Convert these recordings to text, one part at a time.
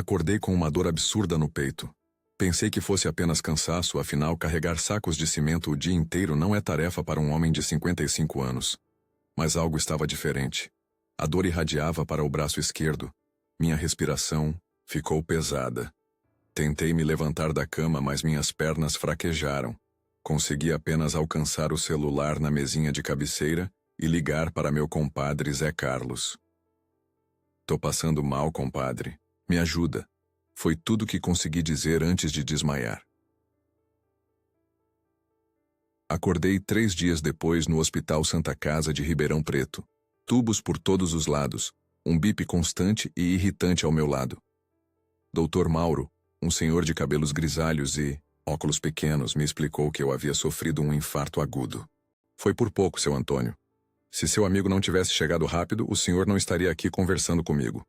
Acordei com uma dor absurda no peito. Pensei que fosse apenas cansaço, afinal carregar sacos de cimento o dia inteiro não é tarefa para um homem de 55 anos. Mas algo estava diferente. A dor irradiava para o braço esquerdo. Minha respiração ficou pesada. Tentei me levantar da cama, mas minhas pernas fraquejaram. Consegui apenas alcançar o celular na mesinha de cabeceira e ligar para meu compadre Zé Carlos. "Tô passando mal, compadre. Me ajuda." Foi tudo que consegui dizer antes de desmaiar. Acordei 3 dias depois no Hospital Santa Casa de Ribeirão Preto. Tubos por todos os lados, um bip constante e irritante ao meu lado. Dr. Mauro, um senhor de cabelos grisalhos e óculos pequenos, me explicou que eu havia sofrido um infarto agudo. "Foi por pouco, seu Antônio. Se seu amigo não tivesse chegado rápido, o senhor não estaria aqui conversando comigo."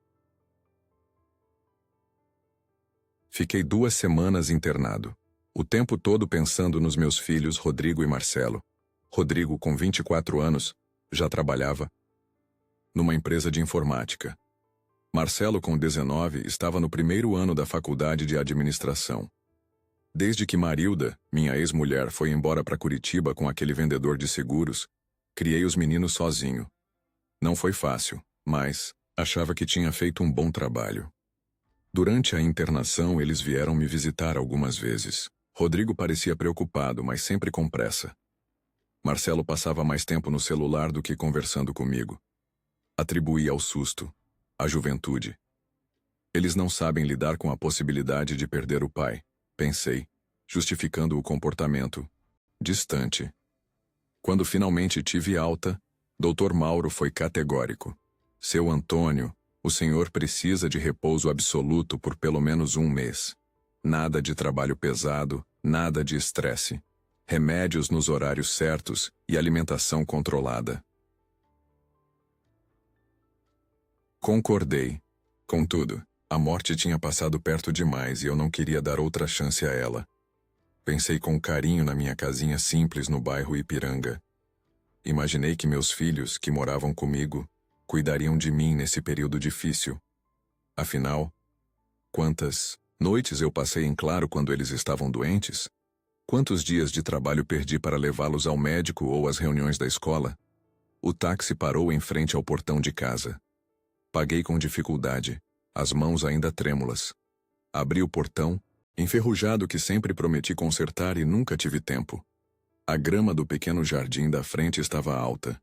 Fiquei 2 semanas internado. O tempo todo pensando nos meus filhos Rodrigo e Marcelo. Rodrigo, com 24 anos, já trabalhava numa empresa de informática. Marcelo, com 19, estava no primeiro ano da faculdade de administração. Desde que Marilda, minha ex-mulher, foi embora para Curitiba com aquele vendedor de seguros, criei os meninos sozinho. Não foi fácil, mas achava que tinha feito um bom trabalho. Durante a internação, eles vieram me visitar algumas vezes. Rodrigo parecia preocupado, mas sempre com pressa. Marcelo passava mais tempo no celular do que conversando comigo. Atribuí ao susto, à juventude. Eles não sabem lidar com a possibilidade de perder o pai, pensei, justificando o comportamento distante. Quando finalmente tive alta, Dr. Mauro foi categórico. "Seu Antônio, o senhor precisa de repouso absoluto por pelo menos 1 mês. Nada de trabalho pesado, nada de estresse. Remédios nos horários certos e alimentação controlada." Concordei. Contudo, a morte tinha passado perto demais e eu não queria dar outra chance a ela. Pensei com carinho na minha casinha simples no bairro Ipiranga. Imaginei que meus filhos, que moravam comigo, cuidariam de mim nesse período difícil. Afinal, quantas noites eu passei em claro quando eles estavam doentes? Quantos dias de trabalho perdi para levá-los ao médico ou às reuniões da escola? O táxi parou em frente ao portão de casa. Paguei com dificuldade, as mãos ainda trêmulas. Abri o portão, enferrujado que sempre prometi consertar e nunca tive tempo. A grama do pequeno jardim da frente estava alta.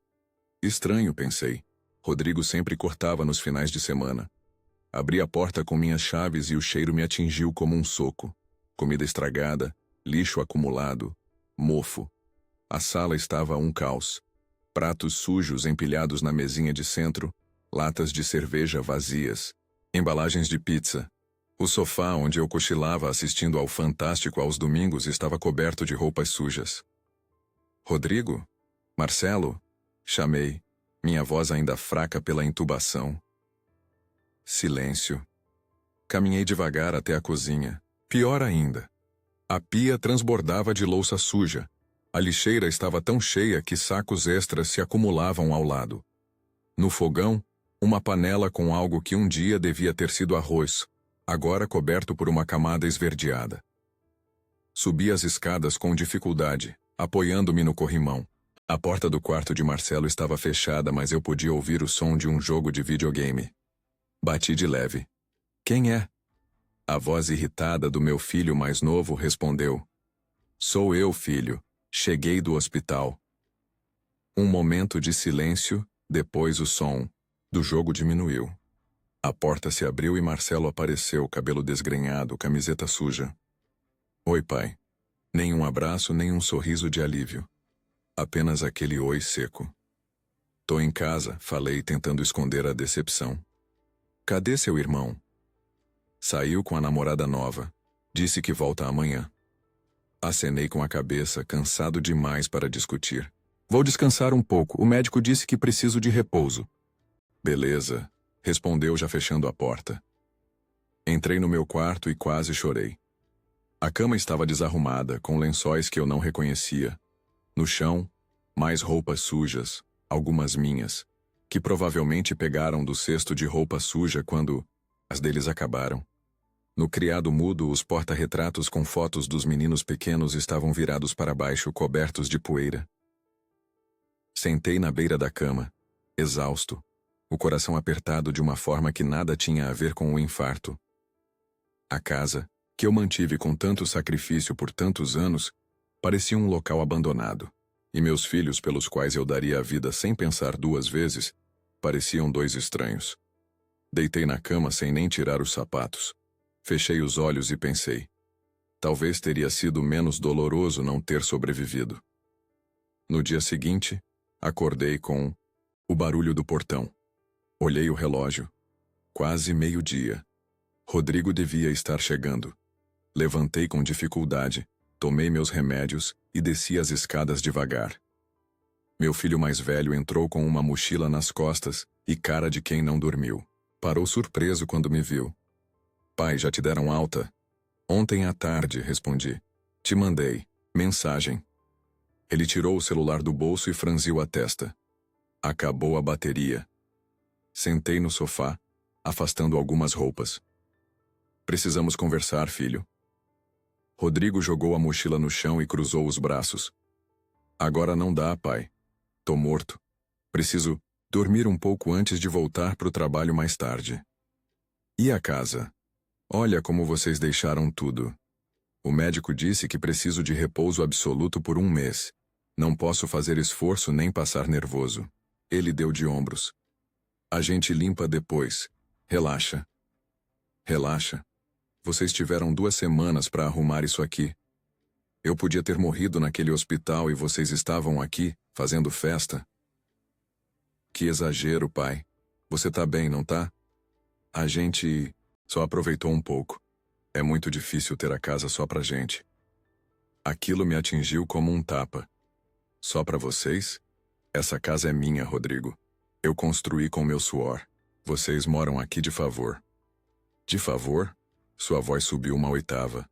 Estranho, pensei. Rodrigo sempre cortava nos finais de semana. Abri a porta com minhas chaves e o cheiro me atingiu como um soco. Comida estragada, lixo acumulado, mofo. A sala estava um caos. Pratos sujos empilhados na mesinha de centro, latas de cerveja vazias, embalagens de pizza. O sofá onde eu cochilava assistindo ao Fantástico aos domingos estava coberto de roupas sujas. "Rodrigo? Marcelo?" chamei, minha voz ainda fraca pela intubação. Silêncio. Caminhei devagar até a cozinha. Pior ainda. A pia transbordava de louça suja. A lixeira estava tão cheia que sacos extras se acumulavam ao lado. No fogão, uma panela com algo que um dia devia ter sido arroz, agora coberto por uma camada esverdeada. Subi as escadas com dificuldade, apoiando-me no corrimão. A porta do quarto de Marcelo estava fechada, mas eu podia ouvir o som de um jogo de videogame. Bati de leve. "Quem é?" A voz irritada do meu filho mais novo respondeu. "Sou eu, filho. Cheguei do hospital." Um momento de silêncio, depois o som do jogo diminuiu. A porta se abriu e Marcelo apareceu, cabelo desgrenhado, camiseta suja. "Oi, pai." Nem um abraço, nem um sorriso de alívio. Apenas aquele oi seco. "Tô em casa", falei, tentando esconder a decepção. "Cadê seu irmão?" "Saiu com a namorada nova. Disse que volta amanhã." Acenei com a cabeça, cansado demais para discutir. "Vou descansar um pouco. O médico disse que preciso de repouso." "Beleza", respondeu já fechando a porta. Entrei no meu quarto e quase chorei. A cama estava desarrumada, com lençóis que eu não reconhecia. No chão, mais roupas sujas, algumas minhas, que provavelmente pegaram do cesto de roupa suja quando as deles acabaram. No criado mudo, os porta-retratos com fotos dos meninos pequenos estavam virados para baixo, cobertos de poeira. Sentei na beira da cama, exausto, o coração apertado de uma forma que nada tinha a ver com o infarto. A casa, que eu mantive com tanto sacrifício por tantos anos, parecia um local abandonado, e meus filhos, pelos quais eu daria a vida sem pensar duas vezes, pareciam dois estranhos. Deitei na cama sem nem tirar os sapatos. Fechei os olhos e pensei. Talvez teria sido menos doloroso não ter sobrevivido. No dia seguinte, acordei com o barulho do portão. Olhei o relógio. Quase meio-dia. Rodrigo devia estar chegando. Levantei com dificuldade, tomei meus remédios e desci as escadas devagar. Meu filho mais velho entrou com uma mochila nas costas e cara de quem não dormiu. Parou surpreso quando me viu. Pai, já te deram alta? Ontem à tarde, respondi. Te mandei. Mensagem. Ele tirou o celular do bolso e franziu a testa. Acabou a bateria. Sentei no sofá, afastando algumas roupas. Precisamos conversar, filho. Rodrigo jogou a mochila no chão e cruzou os braços. Agora não dá, pai. Tô morto. Preciso dormir um pouco antes de voltar pro trabalho mais tarde. E a casa? Olha como vocês deixaram tudo. O médico disse que preciso de repouso absoluto por 1 mês. Não posso fazer esforço nem passar nervoso. Ele deu de ombros. A gente limpa depois. Relaxa. Relaxa. Vocês tiveram 2 semanas para arrumar isso aqui. Eu podia ter morrido naquele hospital e vocês estavam aqui, fazendo festa. Que exagero, pai. Você tá bem, não tá? A gente só aproveitou um pouco. É muito difícil ter a casa só pra gente. Aquilo me atingiu como um tapa. Só pra vocês? Essa casa é minha, Rodrigo. Eu construí com meu suor. Vocês moram aqui de favor. De favor? Sua voz subiu uma oitava.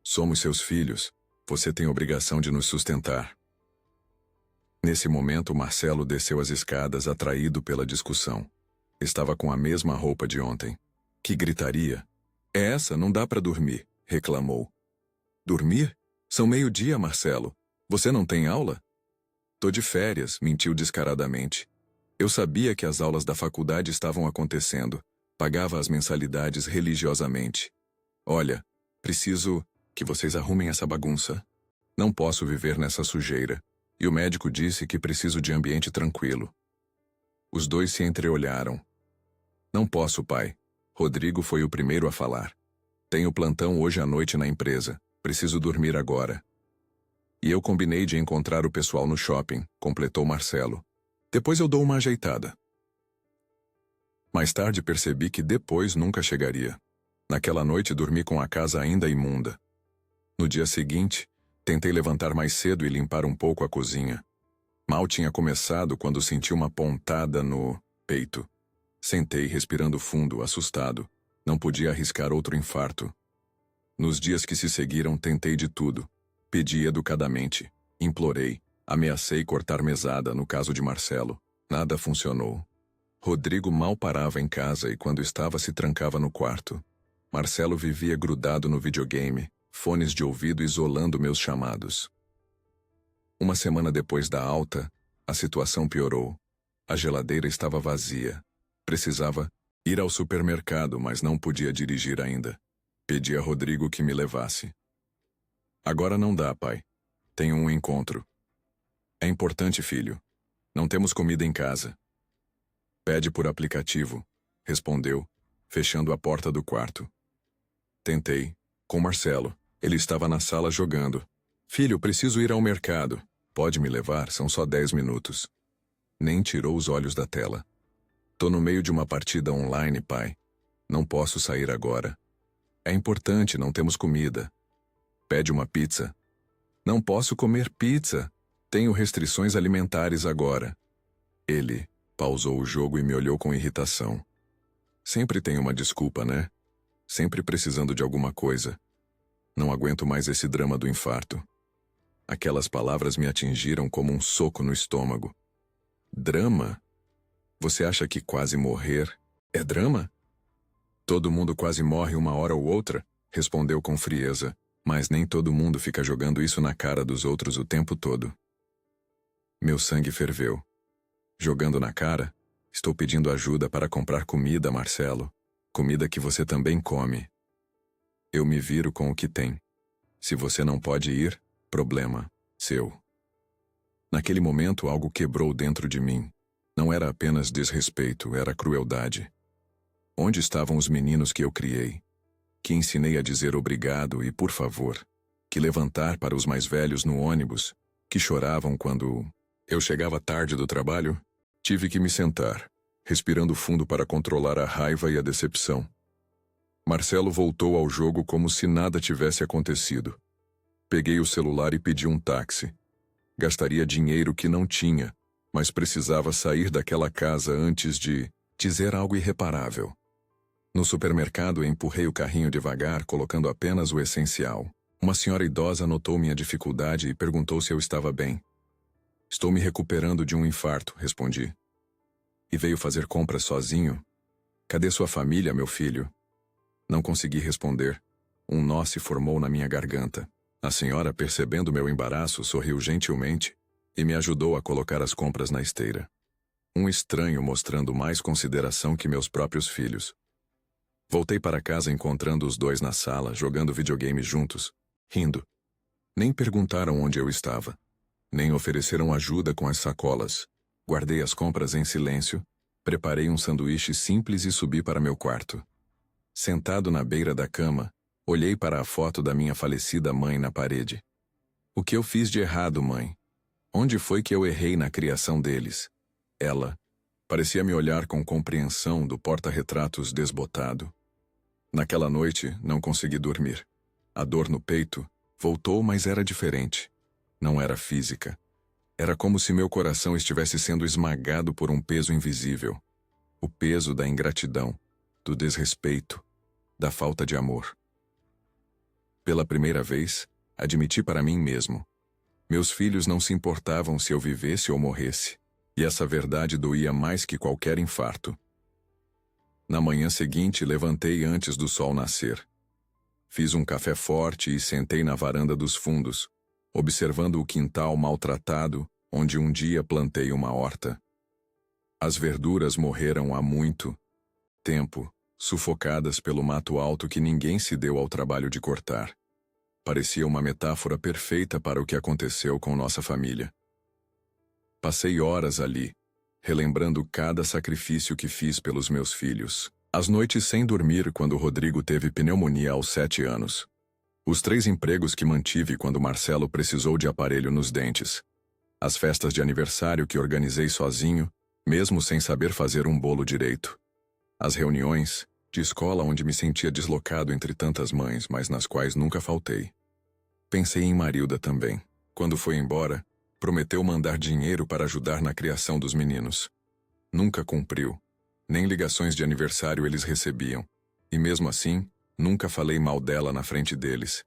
Somos seus filhos. Você tem obrigação de nos sustentar. Nesse momento, Marcelo desceu as escadas, atraído pela discussão. Estava com a mesma roupa de ontem. Que gritaria! É essa, não dá para dormir, reclamou. Dormir? São 12:00, Marcelo. Você não tem aula? Tô de férias, mentiu descaradamente. Eu sabia que as aulas da faculdade estavam acontecendo. Pagava as mensalidades religiosamente. Olha, preciso que vocês arrumem essa bagunça. Não posso viver nessa sujeira. E o médico disse que preciso de ambiente tranquilo. Os dois se entreolharam. Não posso, pai. Rodrigo foi o primeiro a falar. Tenho plantão hoje à noite na empresa. Preciso dormir agora. E eu combinei de encontrar o pessoal no shopping, completou Marcelo. Depois eu dou uma ajeitada. Mais tarde percebi que depois nunca chegaria. Naquela noite dormi com a casa ainda imunda. No dia seguinte, tentei levantar mais cedo e limpar um pouco a cozinha. Mal tinha começado quando senti uma pontada no peito. Sentei, respirando fundo, assustado. Não podia arriscar outro infarto. Nos dias que se seguiram, tentei de tudo. Pedi educadamente. Implorei. Ameacei cortar mesada no caso de Marcelo. Nada funcionou. Rodrigo mal parava em casa e quando estava se trancava no quarto. Marcelo vivia grudado no videogame, fones de ouvido isolando meus chamados. Uma semana depois da alta, a situação piorou. A geladeira estava vazia. Precisava ir ao supermercado, mas não podia dirigir ainda. Pedi a Rodrigo que me levasse. Agora não dá, pai. Tenho um encontro. É importante, filho. Não temos comida em casa. Pede por aplicativo, respondeu, fechando a porta do quarto. Tentei, com Marcelo. Ele estava na sala jogando. Filho, preciso ir ao mercado. Pode me levar? São só 10 minutos. Nem tirou os olhos da tela. Tô no meio de uma partida online, pai. Não posso sair agora. É importante, não temos comida. Pede uma pizza. Não posso comer pizza. Tenho restrições alimentares agora. Ele pausou o jogo e me olhou com irritação. Sempre tem uma desculpa, né? Sempre precisando de alguma coisa. Não aguento mais esse drama do infarto. Aquelas palavras me atingiram como um soco no estômago. Drama? Você acha que quase morrer é drama? Todo mundo quase morre uma hora ou outra, respondeu com frieza, mas nem todo mundo fica jogando isso na cara dos outros o tempo todo. Meu sangue ferveu. Jogando na cara? Estou pedindo ajuda para comprar comida, Marcelo. Comida que você também come. Eu me viro com o que tem. Se você não pode ir, problema seu. Naquele momento algo quebrou dentro de mim. Não era apenas desrespeito, era crueldade. Onde estavam os meninos que eu criei? Que ensinei a dizer obrigado e por favor? Que levantar para os mais velhos no ônibus? Que choravam quando eu chegava tarde do trabalho? Tive que me sentar, respirando fundo para controlar a raiva e a decepção. Marcelo voltou ao jogo como se nada tivesse acontecido. Peguei o celular e pedi um táxi. Gastaria dinheiro que não tinha, mas precisava sair daquela casa antes de dizer algo irreparável. No supermercado, empurrei o carrinho devagar, colocando apenas o essencial. Uma senhora idosa notou minha dificuldade e perguntou se eu estava bem. Estou me recuperando de um infarto, respondi. E veio fazer compras sozinho? Cadê sua família, meu filho? Não consegui responder. Um nó se formou na minha garganta. A senhora, percebendo meu embaraço, sorriu gentilmente e me ajudou a colocar as compras na esteira. Um estranho mostrando mais consideração que meus próprios filhos. Voltei para casa encontrando os dois na sala, jogando videogame juntos, rindo. Nem perguntaram onde eu estava. Nem ofereceram ajuda com as sacolas. Guardei as compras em silêncio, preparei um sanduíche simples e subi para meu quarto. Sentado na beira da cama, olhei para a foto da minha falecida mãe na parede. O que eu fiz de errado, mãe? Onde foi que eu errei na criação deles? Ela parecia me olhar com compreensão do porta-retratos desbotado. Naquela noite, não consegui dormir. A dor no peito voltou, mas era diferente. Não era física. Era como se meu coração estivesse sendo esmagado por um peso invisível. O peso da ingratidão, do desrespeito, da falta de amor. Pela primeira vez, admiti para mim mesmo. Meus filhos não se importavam se eu vivesse ou morresse, e essa verdade doía mais que qualquer infarto. Na manhã seguinte, levantei antes do sol nascer. Fiz um café forte e sentei na varanda dos fundos, observando o quintal maltratado, onde um dia plantei uma horta. As verduras morreram há muito tempo, sufocadas pelo mato alto que ninguém se deu ao trabalho de cortar. Parecia uma metáfora perfeita para o que aconteceu com nossa família. Passei horas ali, relembrando cada sacrifício que fiz pelos meus filhos. As noites sem dormir quando Rodrigo teve pneumonia aos 7 anos. Os 3 empregos que mantive quando Marcelo precisou de aparelho nos dentes. As festas de aniversário que organizei sozinho, mesmo sem saber fazer um bolo direito. As reuniões de escola onde me sentia deslocado entre tantas mães, mas nas quais nunca faltei. Pensei em Marilda também. Quando foi embora, prometeu mandar dinheiro para ajudar na criação dos meninos. Nunca cumpriu. Nem ligações de aniversário eles recebiam. E mesmo assim, nunca falei mal dela na frente deles.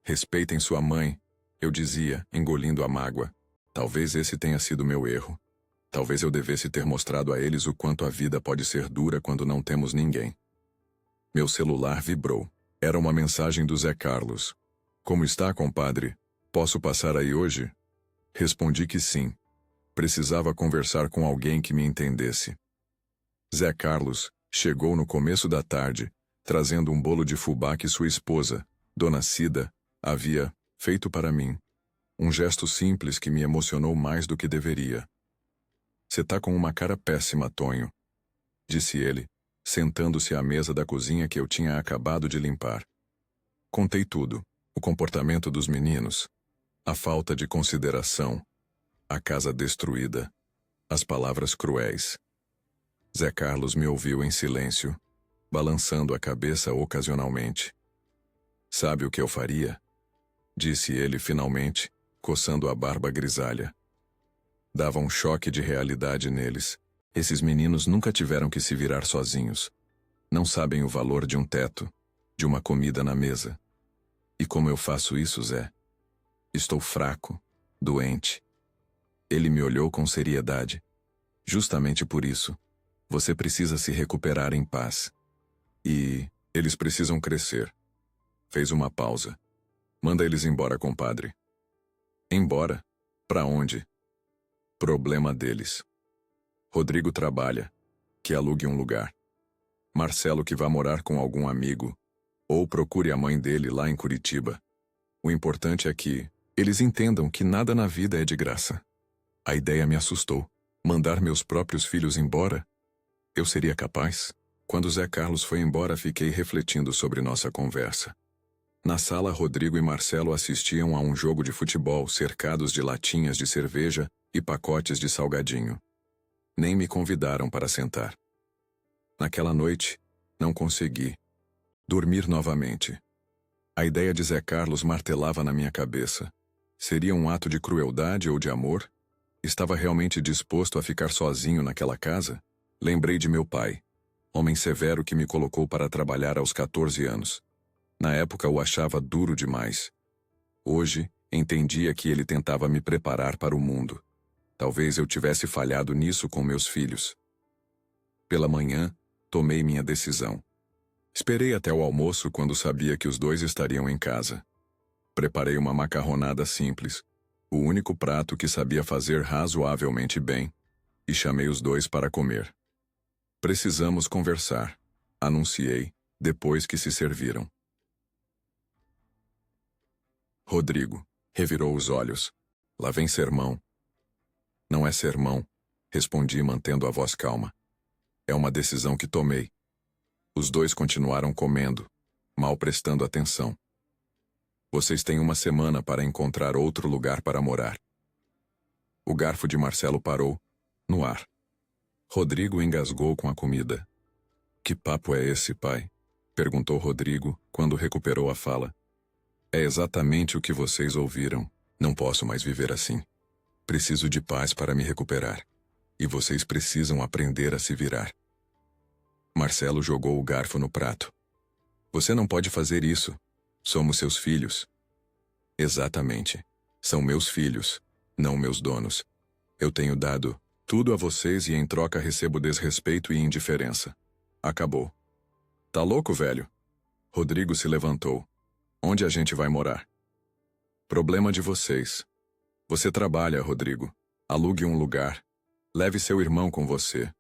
Respeitem sua mãe, eu dizia, engolindo a mágoa. Talvez esse tenha sido meu erro. Talvez eu devesse ter mostrado a eles o quanto a vida pode ser dura quando não temos ninguém. Meu celular vibrou. Era uma mensagem do Zé Carlos. Como está, compadre? Posso passar aí hoje? Respondi que sim. Precisava conversar com alguém que me entendesse. Zé Carlos chegou no começo da tarde, trazendo um bolo de fubá que sua esposa, Dona Cida, havia feito para mim. Um gesto simples que me emocionou mais do que deveria. Você tá com uma cara péssima, Tonho, disse ele, sentando-se à mesa da cozinha que eu tinha acabado de limpar. Contei tudo. O comportamento dos meninos, a falta de consideração, a casa destruída, as palavras cruéis. Zé Carlos me ouviu em silêncio, balançando a cabeça ocasionalmente. Sabe o que eu faria? Disse ele finalmente, coçando a barba grisalha. Dava um choque de realidade neles. Esses meninos nunca tiveram que se virar sozinhos. Não sabem o valor de um teto, de uma comida na mesa. E como eu faço isso, Zé? Estou fraco, doente. Ele me olhou com seriedade. Justamente por isso, você precisa se recuperar em paz. E eles precisam crescer. Fez uma pausa. Manda eles embora, compadre. Embora? Pra onde? Problema deles. Rodrigo trabalha. Que alugue um lugar. Marcelo que vá morar com algum amigo. Ou procure a mãe dele lá em Curitiba. O importante é que eles entendam que nada na vida é de graça. A ideia me assustou. Mandar meus próprios filhos embora? Eu seria capaz? Quando Zé Carlos foi embora, fiquei refletindo sobre nossa conversa. Na sala, Rodrigo e Marcelo assistiam a um jogo de futebol cercados de latinhas de cerveja e pacotes de salgadinho. Nem me convidaram para sentar. Naquela noite, não consegui dormir novamente. A ideia de Zé Carlos martelava na minha cabeça. Seria um ato de crueldade ou de amor? Estava realmente disposto a ficar sozinho naquela casa? Lembrei de meu pai, homem severo que me colocou para trabalhar aos 14 anos. Na época o achava duro demais. Hoje, entendia que ele tentava me preparar para o mundo. Talvez eu tivesse falhado nisso com meus filhos. Pela manhã, tomei minha decisão. Esperei até o almoço quando sabia que os dois estariam em casa. Preparei uma macarronada simples, o único prato que sabia fazer razoavelmente bem, e chamei os dois para comer. Precisamos conversar, anunciei, depois que se serviram. Rodrigo revirou os olhos. Lá vem sermão. Não é sermão, respondi mantendo a voz calma. É uma decisão que tomei. Os dois continuaram comendo, mal prestando atenção. Vocês têm uma semana para encontrar outro lugar para morar. O garfo de Marcelo parou, no ar. Rodrigo engasgou com a comida. Que papo é esse, pai? Perguntou Rodrigo, quando recuperou a fala. É exatamente o que vocês ouviram. Não posso mais viver assim. Preciso de paz para me recuperar. E vocês precisam aprender a se virar. Marcelo jogou o garfo no prato. Você não pode fazer isso. Somos seus filhos. Exatamente. São meus filhos, não meus donos. Eu tenho dado tudo a vocês e em troca recebo desrespeito e indiferença. Acabou. Tá louco, velho? Rodrigo se levantou. Onde a gente vai morar? Problema de vocês. Você trabalha, Rodrigo. Alugue um lugar. Leve seu irmão com você.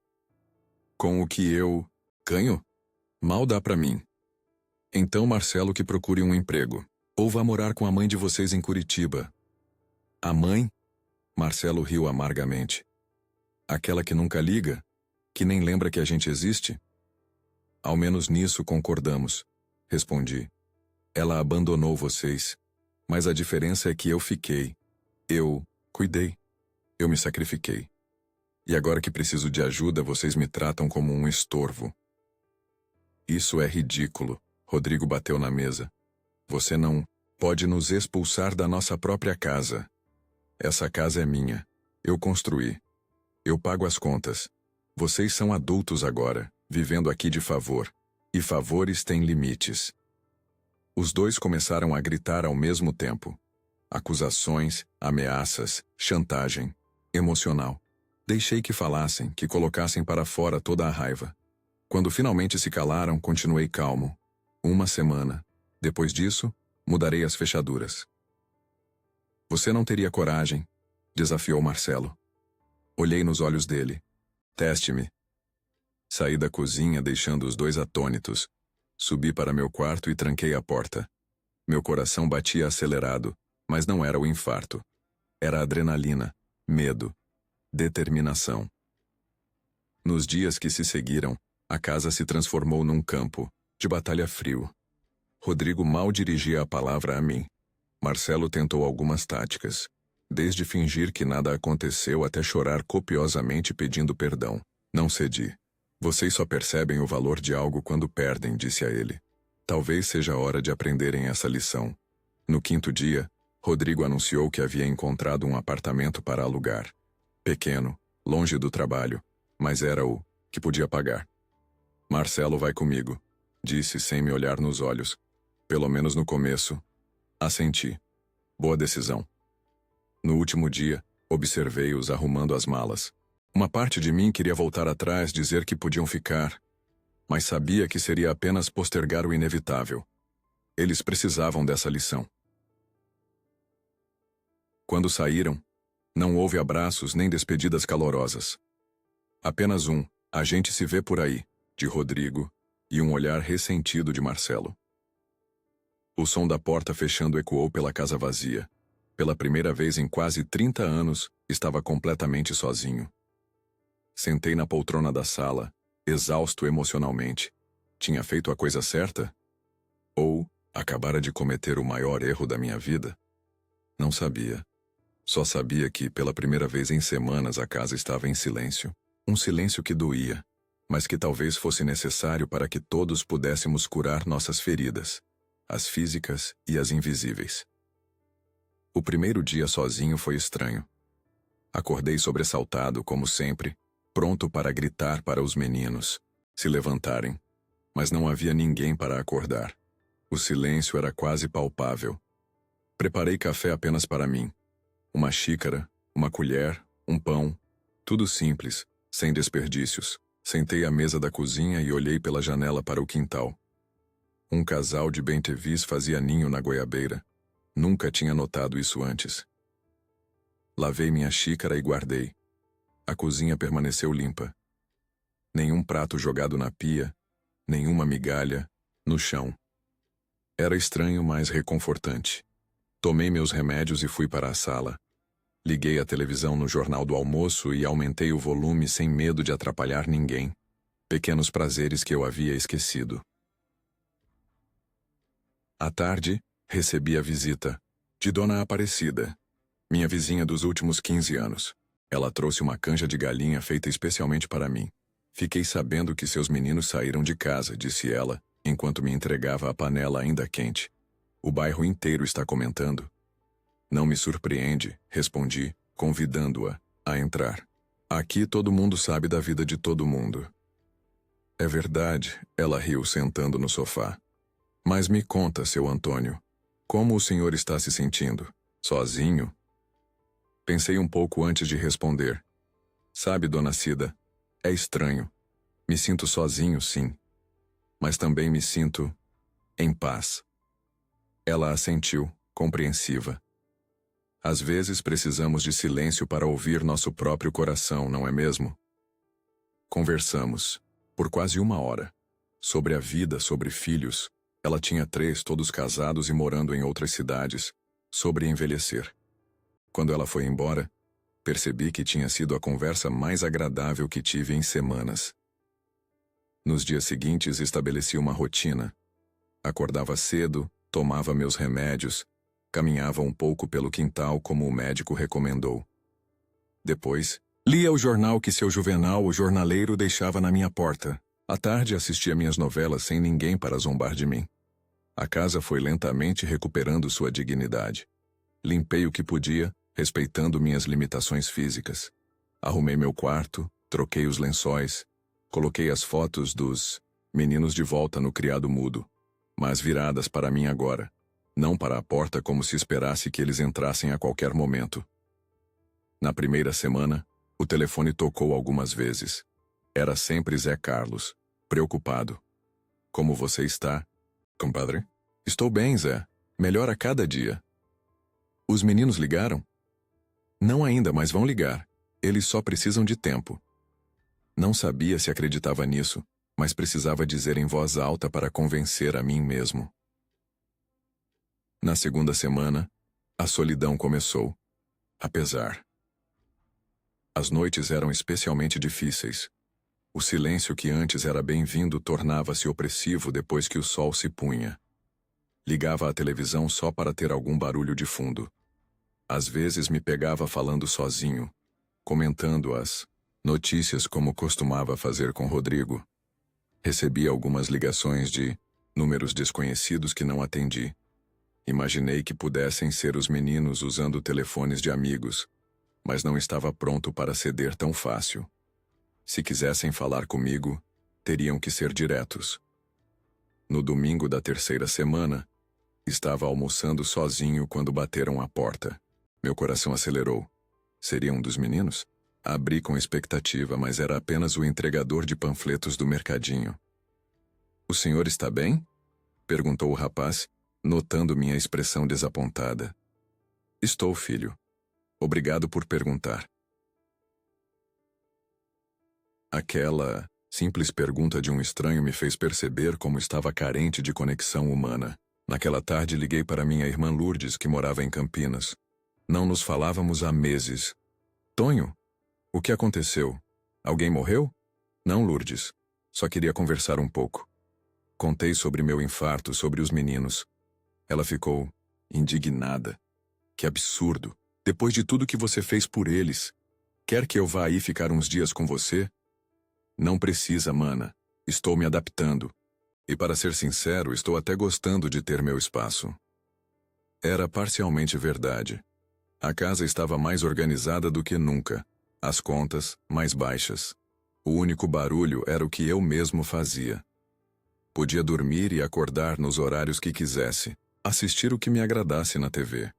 Com o que eu ganho? Mal dá pra mim. Então Marcelo que procure um emprego. Ou vá morar com a mãe de vocês em Curitiba. A mãe? Marcelo riu amargamente. Aquela que nunca liga? Que nem lembra que a gente existe? Ao menos nisso concordamos, respondi. Ela abandonou vocês, mas a diferença é que eu fiquei. Eu cuidei. Eu me sacrifiquei. E agora que preciso de ajuda, vocês me tratam como um estorvo. Isso é ridículo. Rodrigo bateu na mesa. Você não pode nos expulsar da nossa própria casa. Essa casa é minha. Eu construí. Eu pago as contas. Vocês são adultos agora, vivendo aqui de favor. E favores têm limites. Os dois começaram a gritar ao mesmo tempo. Acusações, ameaças, chantagem. Emocional. Deixei que falassem, que colocassem para fora toda a raiva. Quando finalmente se calaram, continuei calmo. Uma semana. Depois disso, mudarei as fechaduras. Você não teria coragem, desafiou Marcelo. Olhei nos olhos dele. Teste-me. Saí da cozinha deixando os dois atônitos. Subi para meu quarto e tranquei a porta. Meu coração batia acelerado, mas não era o infarto. Era adrenalina, medo, determinação. Nos dias que se seguiram, a casa se transformou num campo de batalha frio. Rodrigo mal dirigia a palavra a mim. Marcelo tentou algumas táticas, desde fingir que nada aconteceu até chorar copiosamente pedindo perdão. Não cedi. Vocês só percebem o valor de algo quando perdem, disse a ele. Talvez seja a hora de aprenderem essa lição. No quinto dia, Rodrigo anunciou que havia encontrado um apartamento para alugar. Pequeno, longe do trabalho, mas era o que podia pagar. Marcelo vai comigo, disse sem me olhar nos olhos. Pelo menos no começo. Assenti. Boa decisão. No último dia, observei-os arrumando as malas. Uma parte de mim queria voltar atrás, dizer que podiam ficar. mas sabia que seria apenas postergar o inevitável. Eles precisavam dessa lição. Quando saíram, não houve abraços nem despedidas calorosas. Apenas "a gente se vê por aí", de Rodrigo, e um olhar ressentido de Marcelo. O som da porta fechando ecoou pela casa vazia. Pela primeira vez em quase 30 anos, estava completamente sozinho. Sentei na poltrona da sala, exausto emocionalmente. Tinha feito a coisa certa? Ou acabara de cometer o maior erro da minha vida? Não sabia. Só sabia que, pela primeira vez em semanas, a casa estava em silêncio. Um silêncio que doía, mas que talvez fosse necessário para que todos pudéssemos curar nossas feridas, as físicas e as invisíveis. O primeiro dia sozinho foi estranho. Acordei sobressaltado, como sempre, pronto para gritar para os meninos se levantarem, mas não havia ninguém para acordar. O silêncio era quase palpável. Preparei café apenas para mim. Uma xícara, uma colher, um pão, tudo simples, sem desperdícios. Sentei à mesa da cozinha e olhei pela janela para o quintal. Um casal de bem-te-vis fazia ninho na goiabeira. Nunca tinha notado isso antes. Lavei minha xícara e guardei. A cozinha permaneceu limpa. Nenhum prato jogado na pia, nenhuma migalha no chão. Era estranho, mas reconfortante. Tomei meus remédios e fui para a sala. Liguei a televisão no jornal do almoço e aumentei o volume sem medo de atrapalhar ninguém. Pequenos prazeres que eu havia esquecido. À tarde, recebi a visita de Dona Aparecida, minha vizinha dos últimos 15 anos. Ela trouxe uma canja de galinha feita especialmente para mim. Fiquei sabendo que seus meninos saíram de casa, disse ela, enquanto me entregava a panela ainda quente. O bairro inteiro está comentando. Não me surpreende, respondi, convidando-a a entrar. Aqui todo mundo sabe da vida de todo mundo. É verdade, ela riu sentando no sofá. Mas me conta, seu Antônio, como o senhor está se sentindo? Sozinho? Pensei um pouco antes de responder. Sabe, dona Cida, é estranho. Me sinto sozinho, sim. Mas também me sinto em paz. Ela assentiu, compreensiva. Às vezes precisamos de silêncio para ouvir nosso próprio coração, não é mesmo? Conversamos, por quase 1 hora, sobre a vida, sobre filhos. Ela tinha 3, todos casados e morando em outras cidades, sobre envelhecer. Quando ela foi embora, percebi que tinha sido a conversa mais agradável que tive em semanas. Nos dias seguintes estabeleci uma rotina. Acordava cedo, tomava meus remédios, caminhava um pouco pelo quintal como o médico recomendou. Depois, lia o jornal que seu Juvenal, o jornaleiro, deixava na minha porta. À tarde assistia minhas novelas sem ninguém para zombar de mim. A casa foi lentamente recuperando sua dignidade. Limpei o que podia, respeitando minhas limitações físicas. Arrumei meu quarto, troquei os lençóis, coloquei as fotos dos meninos de volta no criado mudo, mas viradas para mim agora, não para a porta como se esperasse que eles entrassem a qualquer momento. Na primeira semana, o telefone tocou algumas vezes. Era sempre Zé Carlos, preocupado. Como você está, compadre? Estou bem, Zé. Melhor a cada dia. Os meninos ligaram? Não ainda, mas vão ligar. Eles só precisam de tempo. Não sabia se acreditava nisso, mas precisava dizer em voz alta para convencer a mim mesmo. Na segunda semana, a solidão começou. Apesar. As noites eram especialmente difíceis. O silêncio que antes era bem-vindo tornava-se opressivo depois que o sol se punha. Ligava a televisão só para ter algum barulho de fundo. Às vezes me pegava falando sozinho, comentando as notícias como costumava fazer com Rodrigo. Recebi algumas ligações de números desconhecidos que não atendi. Imaginei que pudessem ser os meninos usando telefones de amigos, mas não estava pronto para ceder tão fácil. Se quisessem falar comigo, teriam que ser diretos. No domingo da terceira semana, estava almoçando sozinho quando bateram à porta. Meu coração acelerou. Seria um dos meninos? Abri com expectativa, mas era apenas o entregador de panfletos do mercadinho. O senhor está bem? Perguntou o rapaz, notando minha expressão desapontada. Estou, filho. Obrigado por perguntar. Aquela simples pergunta de um estranho me fez perceber como estava carente de conexão humana. Naquela tarde liguei para minha irmã Lourdes, que morava em Campinas. Não nos falávamos há meses. Tonho, o que aconteceu? Alguém morreu? Não, Lourdes. Só queria conversar um pouco. Contei sobre meu infarto, sobre os meninos. Ela ficou indignada. Que absurdo! Depois de tudo que você fez por eles. Quer que eu vá aí ficar uns dias com você? Não precisa, mana. Estou me adaptando. E para ser sincero, estou até gostando de ter meu espaço. Era parcialmente verdade. A casa estava mais organizada do que nunca. As contas mais baixas. O único barulho era o que eu mesmo fazia. Podia dormir e acordar nos horários que quisesse, assistir o que me agradasse na TV.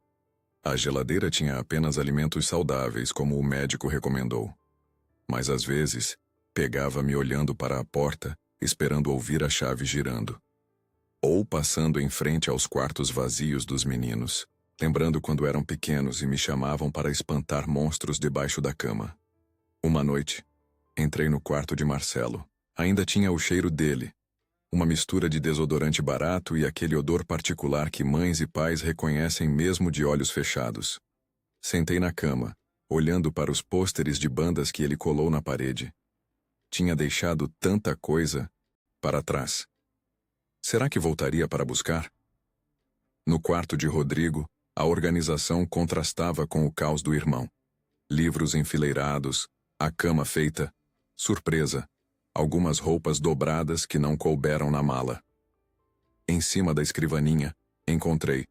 A geladeira tinha apenas alimentos saudáveis, como o médico recomendou. Mas às vezes, pegava-me olhando para a porta, esperando ouvir a chave girando. Ou passando em frente aos quartos vazios dos meninos, lembrando quando eram pequenos e me chamavam para espantar monstros debaixo da cama. Uma noite, entrei no quarto de Marcelo. Ainda tinha o cheiro dele. Uma mistura de desodorante barato e aquele odor particular que mães e pais reconhecem mesmo de olhos fechados. Sentei na cama, olhando para os pôsteres de bandas que ele colou na parede. Tinha deixado tanta coisa para trás. Será que voltaria para buscar? No quarto de Rodrigo, a organização contrastava com o caos do irmão. Livros enfileirados, a cama feita, surpresa, algumas roupas dobradas que não couberam na mala. Em cima da escrivaninha, encontrei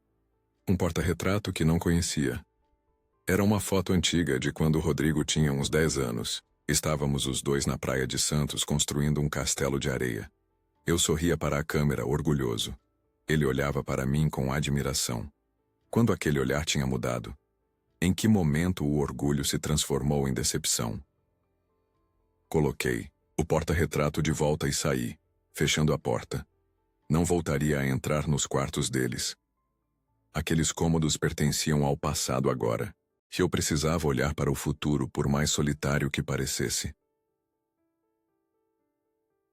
um porta-retrato que não conhecia. Era uma foto antiga de quando Rodrigo tinha uns 10 anos. Estávamos os dois na praia de Santos construindo um castelo de areia. Eu sorria para a câmera, orgulhoso. Ele olhava para mim com admiração. Quando aquele olhar tinha mudado? Em que momento o orgulho se transformou em decepção? Coloquei o porta-retrato de volta e saí, fechando a porta. Não voltaria a entrar nos quartos deles. Aqueles cômodos pertenciam ao passado agora, e eu precisava olhar para o futuro, por mais solitário que parecesse.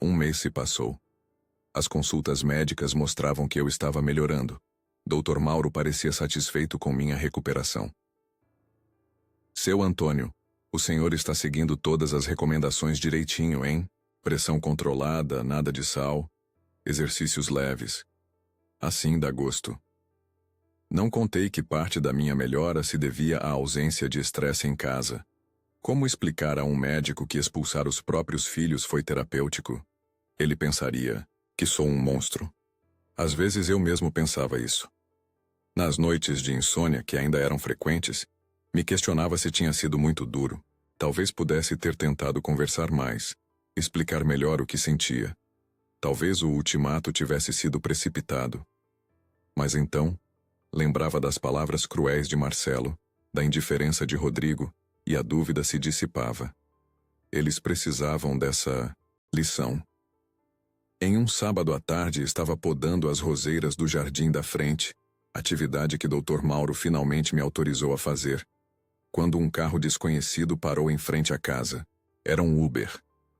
Um mês se passou. As consultas médicas mostravam que eu estava melhorando. Dr. Mauro parecia satisfeito com minha recuperação. Seu Antônio, o senhor está seguindo todas as recomendações direitinho, hein? Pressão controlada, nada de sal, exercícios leves. Assim dá gosto. Não contei que parte da minha melhora se devia à ausência de estresse em casa. Como explicar a um médico que expulsar os próprios filhos foi terapêutico? Ele pensaria que sou um monstro. Às vezes eu mesmo pensava isso. Nas noites de insônia, que ainda eram frequentes, me questionava se tinha sido muito duro. Talvez pudesse ter tentado conversar mais, explicar melhor o que sentia. Talvez o ultimato tivesse sido precipitado. Mas então, lembrava das palavras cruéis de Marcelo, da indiferença de Rodrigo, e a dúvida se dissipava. Eles precisavam dessa lição. Em um sábado à tarde estava podando as roseiras do jardim da frente, atividade que Dr. Mauro finalmente me autorizou a fazer, quando um carro desconhecido parou em frente à casa. Era um Uber.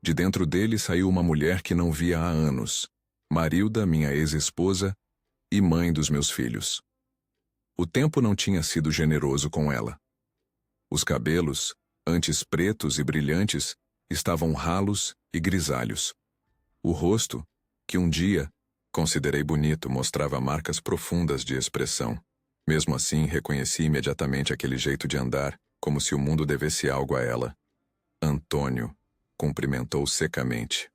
De dentro dele saiu uma mulher que não via há anos, Marilda, minha ex-esposa e mãe dos meus filhos. O tempo não tinha sido generoso com ela. Os cabelos, antes pretos e brilhantes, estavam ralos e grisalhos. O rosto, que um dia considerei bonito, mostrava marcas profundas de expressão. Mesmo assim, reconheci imediatamente aquele jeito de andar, como se o mundo devesse algo a ela. Antônio, cumprimentou secamente.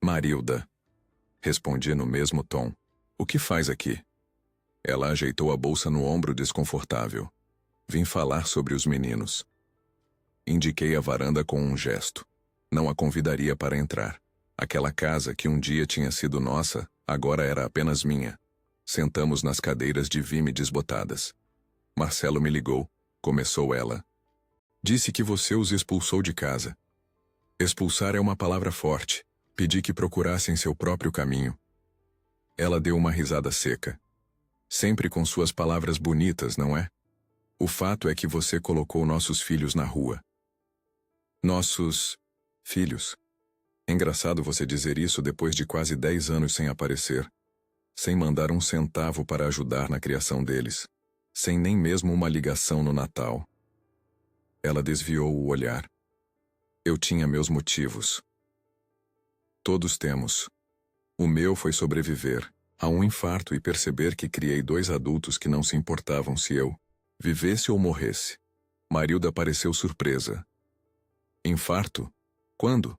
Marilda, respondi no mesmo tom. O que faz aqui? Ela ajeitou a bolsa no ombro desconfortável. Vim falar sobre os meninos. Indiquei a varanda com um gesto. Não a convidaria para entrar. Aquela casa que um dia tinha sido nossa, agora era apenas minha. Sentamos nas cadeiras de vime desbotadas. Marcelo me ligou, começou ela. Disse que você os expulsou de casa. Expulsar é uma palavra forte. Pedi que procurassem seu próprio caminho. Ela deu uma risada seca. Sempre com suas palavras bonitas, não é? O fato é que você colocou nossos filhos na rua. Nossos filhos. É engraçado você dizer isso depois de quase 10 anos sem aparecer, sem mandar um centavo para ajudar na criação deles, sem nem mesmo uma ligação no Natal. Ela desviou o olhar. Eu tinha meus motivos. Todos temos. O meu foi sobreviver a um infarto e perceber que criei 2 adultos que não se importavam se eu vivesse ou morresse. Marilda pareceu surpresa. Infarto? Quando?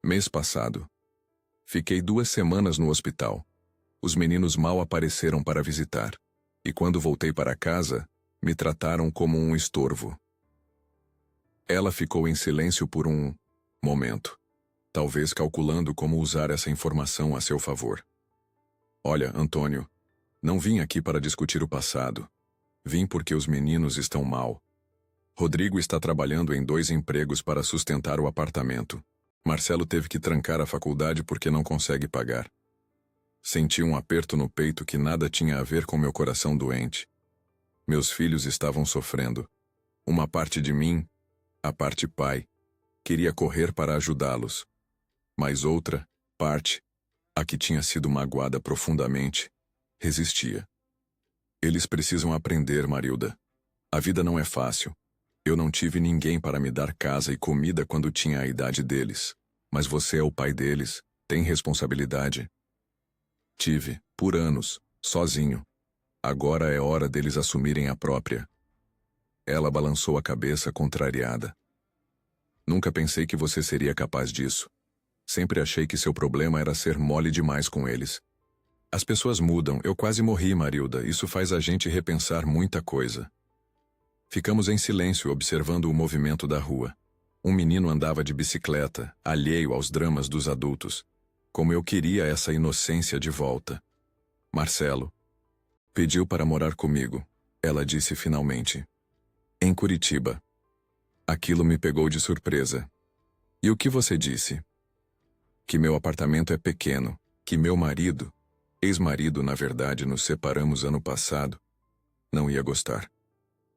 Mês passado. Fiquei 2 semanas no hospital. Os meninos mal apareceram para visitar. E quando voltei para casa, me trataram como um estorvo. Ela ficou em silêncio por um momento, talvez calculando como usar essa informação a seu favor. Olha, Antônio, não vim aqui para discutir o passado. Vim porque os meninos estão mal. Rodrigo está trabalhando em 2 empregos para sustentar o apartamento. Marcelo teve que trancar a faculdade porque não consegue pagar. Senti um aperto no peito que nada tinha a ver com meu coração doente. Meus filhos estavam sofrendo. Uma parte de mim, a parte pai, queria correr para ajudá-los. Mas outra parte, a que tinha sido magoada profundamente, resistia. Eles precisam aprender, Marilda. A vida não é fácil. Eu não tive ninguém para me dar casa e comida quando tinha a idade deles. Mas você é o pai deles, tem responsabilidade. Tive, por anos, sozinho. Agora é hora deles assumirem a própria. Ela balançou a cabeça contrariada. Nunca pensei que você seria capaz disso. Sempre achei que seu problema era ser mole demais com eles. As pessoas mudam, eu quase morri, Marilda, isso faz a gente repensar muita coisa. Ficamos em silêncio observando o movimento da rua. Um menino andava de bicicleta, alheio aos dramas dos adultos. Como eu queria essa inocência de volta. Marcelo pediu para morar comigo, ela disse finalmente. Em Curitiba. Aquilo me pegou de surpresa. E o que você disse? Que meu apartamento é pequeno, que meu marido, ex-marido, na verdade, nos separamos ano passado, não ia gostar.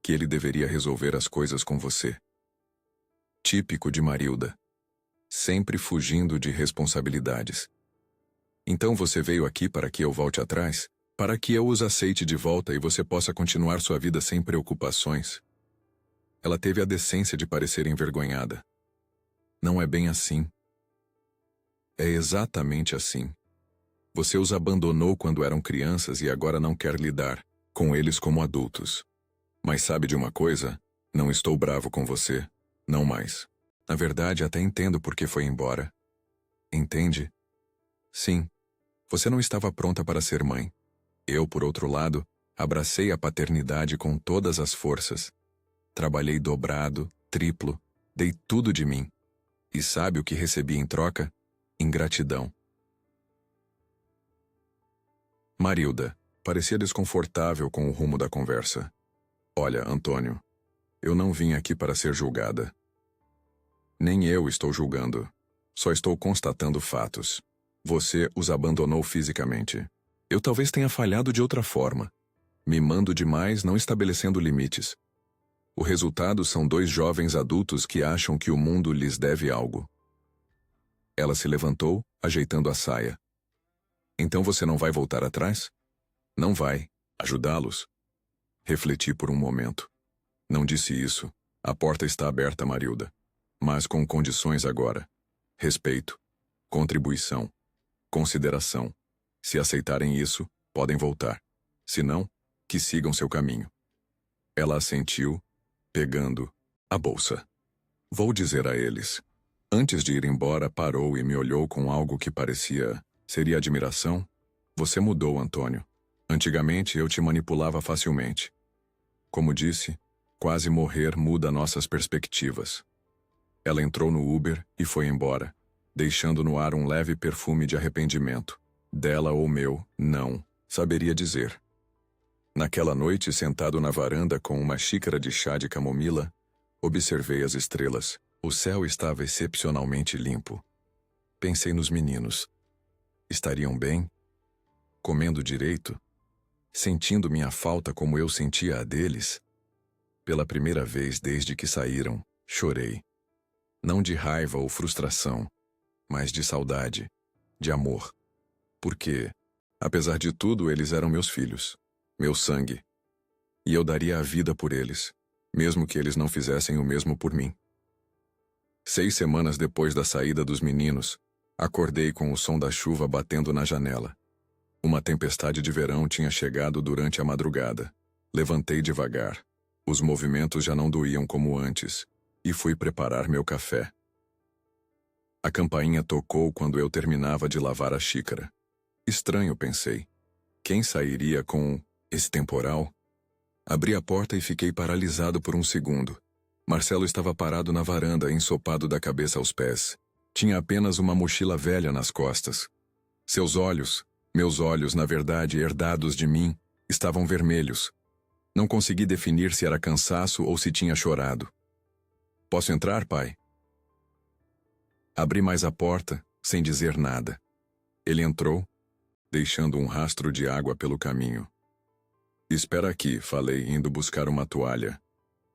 Que ele deveria resolver as coisas com você. Típico de Marilda. Sempre fugindo de responsabilidades. Então você veio aqui para que eu volte atrás? Para que eu os aceite de volta e você possa continuar sua vida sem preocupações? Ela teve a decência de parecer envergonhada. Não é bem assim. É exatamente assim. Você os abandonou quando eram crianças e agora não quer lidar com eles como adultos. Mas sabe de uma coisa? Não estou bravo com você. Não mais. Na verdade, até entendo por que foi embora. Entende? Sim. Você não estava pronta para ser mãe. Eu, por outro lado, abracei a paternidade com todas as forças. Trabalhei dobrado, triplo, dei tudo de mim. E sabe o que recebi em troca? Ingratidão. Marilda parecia desconfortável com o rumo da conversa. Olha, Antônio, eu não vim aqui para ser julgada. Nem eu estou julgando. Só estou constatando fatos. Você os abandonou fisicamente. Eu talvez tenha falhado de outra forma. Mimando demais, não estabelecendo limites. O resultado são 2 jovens adultos que acham que o mundo lhes deve algo. Ela se levantou, ajeitando a saia. Então você não vai voltar atrás? Não vai ajudá-los? Refleti por um momento. Não disse isso. A porta está aberta, Marilda. Mas com condições agora. Respeito. Contribuição. Consideração. Se aceitarem isso, podem voltar. Se não, que sigam seu caminho. Ela assentiu, pegando a bolsa. Vou dizer a eles. Antes de ir embora, parou e me olhou com algo que parecia... Seria admiração? Você mudou, Antônio. Antigamente eu te manipulava facilmente. Como disse, quase morrer muda nossas perspectivas. Ela entrou no Uber e foi embora, deixando no ar um leve perfume de arrependimento. Dela ou meu, não saberia dizer. Naquela noite, sentado na varanda com uma xícara de chá de camomila, observei as estrelas. O céu estava excepcionalmente limpo. Pensei nos meninos. Estariam bem? Comendo direito? Sentindo minha falta como eu sentia a deles? Pela primeira vez desde que saíram, chorei. Não de raiva ou frustração, mas de saudade, de amor. Porque, apesar de tudo, eles eram meus filhos, meu sangue. E eu daria a vida por eles, mesmo que eles não fizessem o mesmo por mim. 6 semanas depois da saída dos meninos, acordei com o som da chuva batendo na janela. Uma tempestade de verão tinha chegado durante a madrugada. Levantei devagar. Os movimentos já não doíam como antes, e fui preparar meu café. A campainha tocou quando eu terminava de lavar a xícara. Estranho, pensei. Quem sairia com esse temporal? Abri a porta e fiquei paralisado por um segundo. Marcelo estava parado na varanda, ensopado da cabeça aos pés. Tinha apenas uma mochila velha nas costas. Seus olhos, meus olhos, na verdade, herdados de mim, estavam vermelhos. Não consegui definir se era cansaço ou se tinha chorado. Posso entrar, pai? Abri mais a porta, sem dizer nada. Ele entrou, deixando um rastro de água pelo caminho. Espera aqui, falei, indo buscar uma toalha.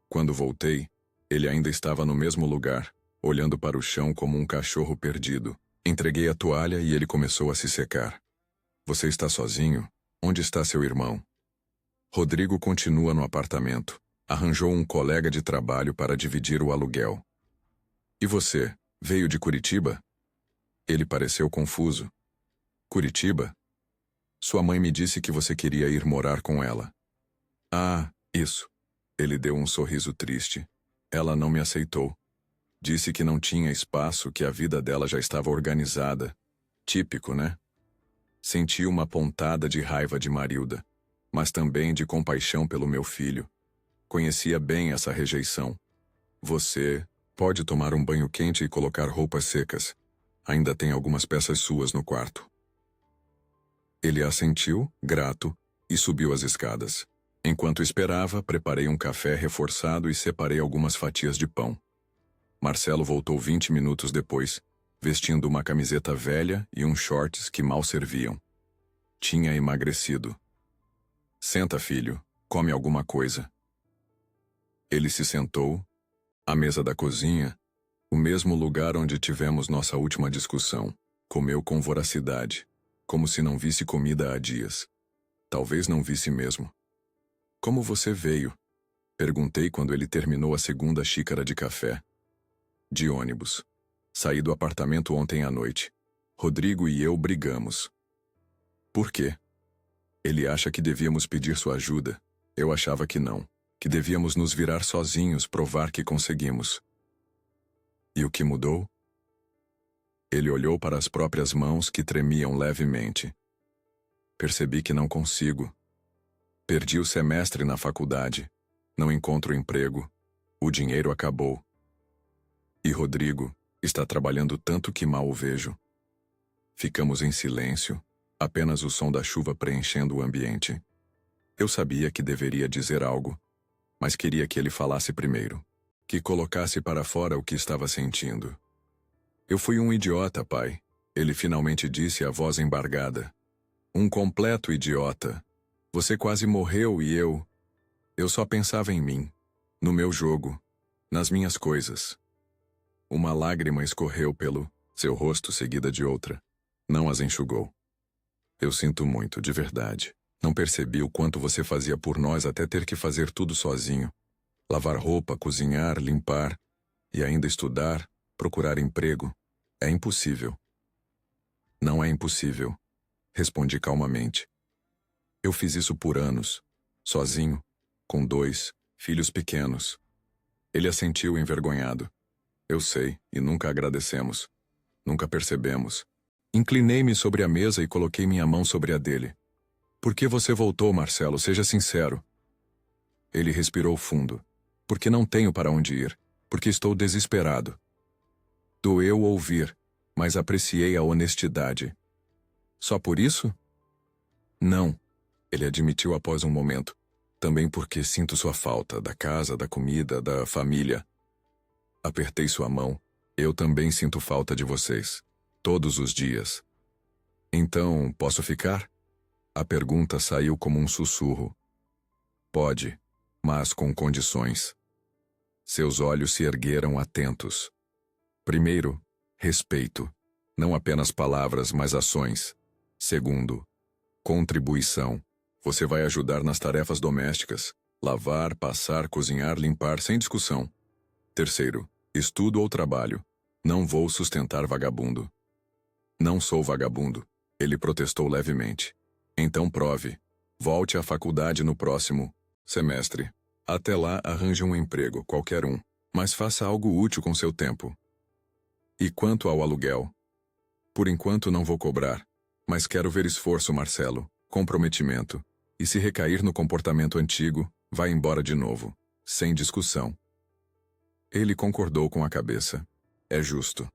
Quando voltei, ele ainda estava no mesmo lugar, olhando para o chão como um cachorro perdido. Entreguei a toalha e ele começou a se secar. Você está sozinho? Onde está seu irmão? Rodrigo continua no apartamento. Arranjou um colega de trabalho para dividir o aluguel. E você, veio de Curitiba? Ele pareceu confuso. Curitiba? Sua mãe me disse que você queria ir morar com ela. Ah, isso. Ele deu um sorriso triste. Ela não me aceitou. Disse que não tinha espaço, que a vida dela já estava organizada. Típico, né? Senti uma pontada de raiva de Marilda, mas também de compaixão pelo meu filho. Conhecia bem essa rejeição. Você pode tomar um banho quente e colocar roupas secas. Ainda tem algumas peças suas no quarto. Ele assentiu, grato, e subiu as escadas. Enquanto esperava, preparei um café reforçado e separei algumas fatias de pão. Marcelo voltou 20 minutos depois, vestindo uma camiseta velha e uns shorts que mal serviam. Tinha emagrecido. Senta, filho, come alguma coisa. Ele se sentou, à mesa da cozinha, o mesmo lugar onde tivemos nossa última discussão. Comeu com voracidade, como se não visse comida há dias. Talvez não visse mesmo. Como você veio? Perguntei quando ele terminou a segunda xícara de café. De ônibus. Saí do apartamento ontem à noite. Rodrigo e eu brigamos. Por quê? Ele acha que devíamos pedir sua ajuda. Eu achava que não. Que devíamos nos virar sozinhos, provar que conseguimos. E o que mudou? Ele olhou para as próprias mãos que tremiam levemente. Percebi que não consigo. Perdi o semestre na faculdade. Não encontro emprego. O dinheiro acabou. E Rodrigo está trabalhando tanto que mal o vejo. Ficamos em silêncio, apenas o som da chuva preenchendo o ambiente. Eu sabia que deveria dizer algo, mas queria que ele falasse primeiro, que colocasse para fora o que estava sentindo. Eu fui um idiota, pai, ele finalmente disse, a voz embargada. Um completo idiota. Você quase morreu e eu só pensava em mim, no meu jogo, nas minhas coisas. Uma lágrima escorreu pelo seu rosto seguida de outra. Não as enxugou. Eu sinto muito, de verdade. Não percebi o quanto você fazia por nós até ter que fazer tudo sozinho. Lavar roupa, cozinhar, limpar e ainda estudar, procurar emprego. É impossível. Não é impossível, respondi calmamente. Eu fiz isso por anos, sozinho, com 2 filhos pequenos. Ele assentiu envergonhado. Eu sei, e nunca agradecemos. Nunca percebemos. Inclinei-me sobre a mesa e coloquei minha mão sobre a dele. Por que você voltou, Marcelo? Seja sincero. Ele respirou fundo. Porque não tenho para onde ir. Porque estou desesperado. Doeu ouvir, mas apreciei a honestidade. Só por isso? Não, ele admitiu após um momento. Também porque sinto sua falta, da casa, da comida, da família. Apertei sua mão. Eu também sinto falta de vocês. Todos os dias. Então, posso ficar? A pergunta saiu como um sussurro. Pode, mas com condições. Seus olhos se ergueram atentos. Primeiro, respeito. Não apenas palavras, mas ações. Segundo, contribuição. Você vai ajudar nas tarefas domésticas. Lavar, passar, cozinhar, limpar, sem discussão. Terceiro, estudo ou trabalho. Não vou sustentar vagabundo. Não sou vagabundo, ele protestou levemente. Então prove. Volte à faculdade no próximo semestre. Até lá, arranje um emprego, qualquer um, mas faça algo útil com seu tempo. E quanto ao aluguel? Por enquanto não vou cobrar, mas quero ver esforço, Marcelo, comprometimento. E se recair no comportamento antigo, vai embora de novo, sem discussão. Ele concordou com a cabeça. É justo.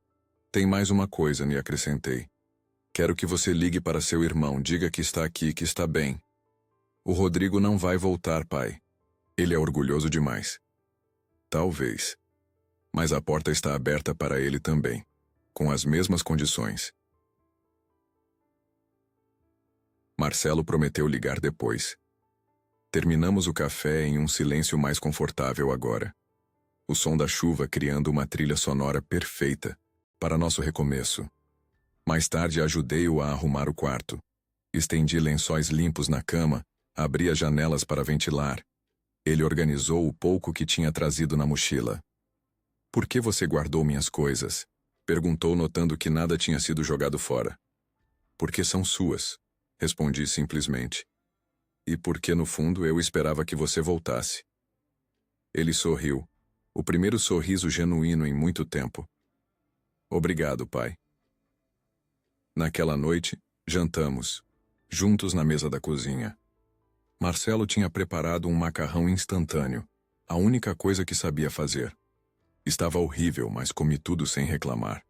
Tem mais uma coisa, lhe acrescentei. Quero que você ligue para seu irmão, diga que está aqui, que está bem. O Rodrigo não vai voltar, pai. Ele é orgulhoso demais. Talvez. Mas a porta está aberta para ele também, com as mesmas condições. Marcelo prometeu ligar depois. Terminamos o café em um silêncio mais confortável agora. O som da chuva criando uma trilha sonora perfeita para nosso recomeço. Mais tarde ajudei-o a arrumar o quarto. Estendi lençóis limpos na cama, abri as janelas para ventilar. Ele organizou o pouco que tinha trazido na mochila. Por que você guardou minhas coisas? Perguntou, notando que nada tinha sido jogado fora. Porque são suas, respondi simplesmente. E porque, no fundo, eu esperava que você voltasse. Ele sorriu, o primeiro sorriso genuíno em muito tempo. Obrigado, pai. Naquela noite, jantamos, juntos na mesa da cozinha. Marcelo tinha preparado um macarrão instantâneo, a única coisa que sabia fazer. Estava horrível, mas comi tudo sem reclamar.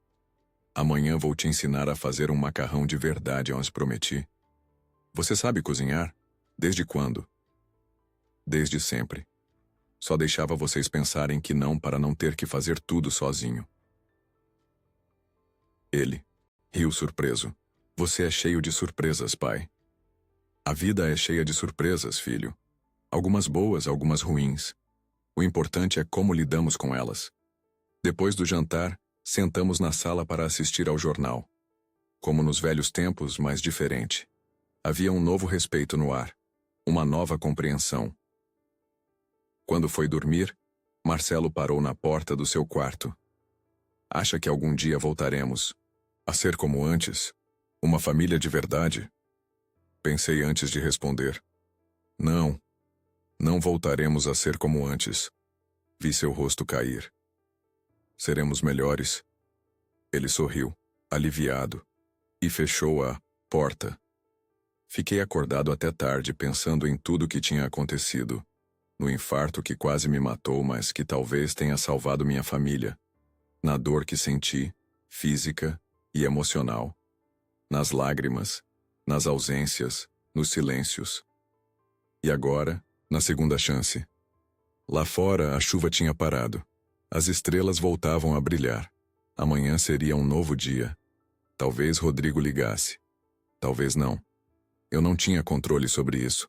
Amanhã vou te ensinar a fazer um macarrão de verdade, eu os prometi. Você sabe cozinhar? Desde quando? Desde sempre. Só deixava vocês pensarem que não para não ter que fazer tudo sozinho. Ele riu surpreso. Você é cheio de surpresas, pai. A vida é cheia de surpresas, filho. Algumas boas, algumas ruins. O importante é como lidamos com elas. Depois do jantar, sentamos na sala para assistir ao jornal. Como nos velhos tempos, mas diferente. Havia um novo respeito no ar. Uma nova compreensão. Quando foi dormir, Marcelo parou na porta do seu quarto. Acha que algum dia voltaremos a ser como antes? Uma família de verdade? Pensei antes de responder. Não. Não voltaremos a ser como antes. Vi seu rosto cair. Seremos melhores. Ele sorriu, aliviado, e fechou a porta. Fiquei acordado até tarde pensando em tudo que tinha acontecido. No infarto que quase me matou, mas que talvez tenha salvado minha família. Na dor que senti, física e emocional. Nas lágrimas, nas ausências, nos silêncios. E agora, na segunda chance. Lá fora, a chuva tinha parado. As estrelas voltavam a brilhar. Amanhã seria um novo dia. Talvez Rodrigo ligasse. Talvez não. Eu não tinha controle sobre isso.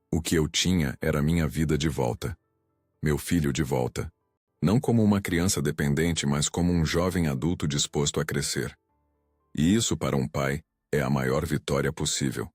O que eu tinha era minha vida de volta. Meu filho de volta. Não como uma criança dependente, mas como um jovem adulto disposto a crescer. E isso, para um pai, é a maior vitória possível.